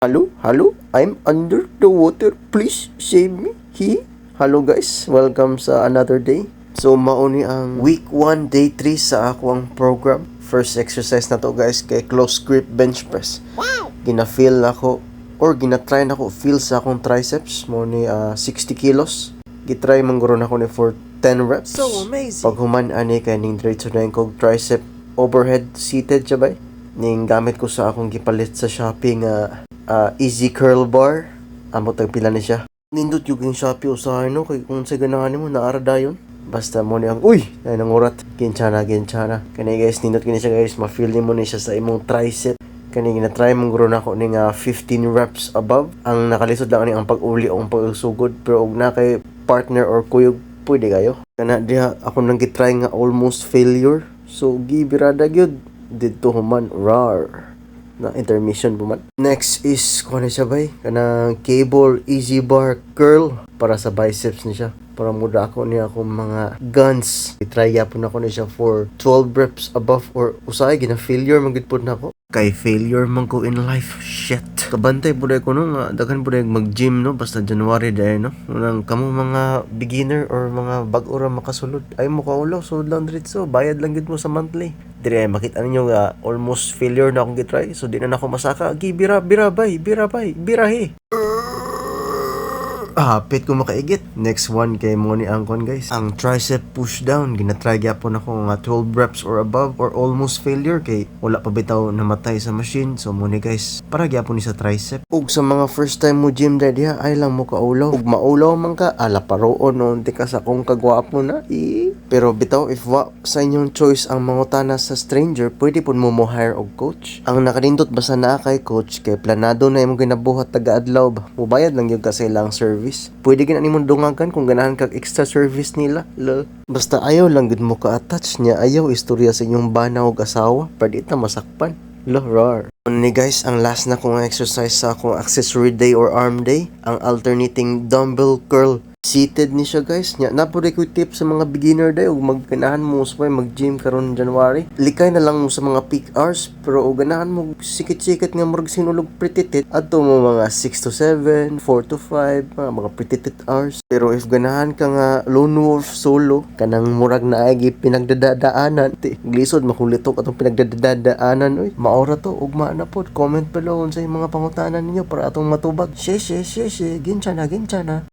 Hello, hello, I'm under the water. Please save me. Hello guys, welcome sa another day. So mauni ang week 1, day 3 sa ako ang program. First exercise na to guys kay close grip bench press. Gina-feel ako or gina-try na ko feel sa akong triceps mo ni 60 kilos. Gitry mangguro na ko ni for 10 reps. So amazing. Pag human ani kay ning diretso na kog tricep overhead seated sabay. Ning gamit ko sa akong gipalit sa Shopee nga easy curl bar. Amo tag pila ni siya. Nindot yung Shopee usahay no kay kung sa ganahan mo naara dayon. Basta mo ni ang uy ay nangurat kinchana. Kani guys nindot kini siya guys ma-feel mo ni siya sa imong tricep. Kani gina-try mong guro na ko ning 15 reps above. Ang nakalisod lang ani ang pag-uli o ang pagsugod pero og na kay partner or kuyog pwede kayo. Kana diha ako nang gitry nga almost failure. So gibirada gyud didto human rar na intermission po man. Next is kuha siya bay kanang cable easy bar curl para sa biceps ni siya. Para muda ako niya akong mga guns. I-try yapon ako niya siya for 12 reps above or usay gina-failure magitpod na ako. Kay failure man ko in life. Shit. Kabantay po ko no nga daghan po mag-gym no basta January dahil no. Unang kamo mga beginner or mga bag-o ra makasulod. Ay mo kaulaw sulod lang diretso. Bayad lang gid mo sa monthly. Dire makita ninyo nga almost failure na akong gitry. So di na ako masaka. Gi birahi. Hapit ko makaigit. Next one kay mo ni angkon guys. Ang tricep push down. Ginatry gyapon ako nga 12 reps or above or almost failure kay wala pa bitaw namatay sa machine. So mo ni guys para gyapon ni sa tricep. Ug sa mga first time mo gym daddy ha ay lang mo kaulaw. Ug maulaw man ka ala paroon no di ka sa kung kagwapo na. Pero bitaw if wa sa inyong choice ang mangutana sa stranger pwede pud mo hire og coach. Ang nakadindot basta naa kay coach kay planado na imong ginabuhat taga-adlaw ba. Mubayad lang gyud kasi lang service. Pwede gina nimong dungagan kung ganahan kag extra service nila. Basta ayaw lang gud mo ka-attach niya. Ayaw istorya sa inyong bana og asawa. Pwede ta masakpan. Rar. Ni guys, ang last na kong exercise sa akong accessory day or arm day, ang alternating dumbbell curl. Seated ni siya guys. Napuri ko tip sa mga beginner day ug magkanahan mo sa mag-gym karon January. Likay na lang mo sa mga peak hours pero ug ganahan mo sikit-sikit nga murag sinulog pretitit adto mo mga 6 to 7, 4 to 5, mga pretitit hours. Pero if ganahan ka nga lone wolf solo kanang murag naagi pinagdadaanan, glisod makulitok atong pinagdadaanan oy. Maora to ugma na pod. Comment below sa mga pangutanan ninyo para atong matubag. She ginchana.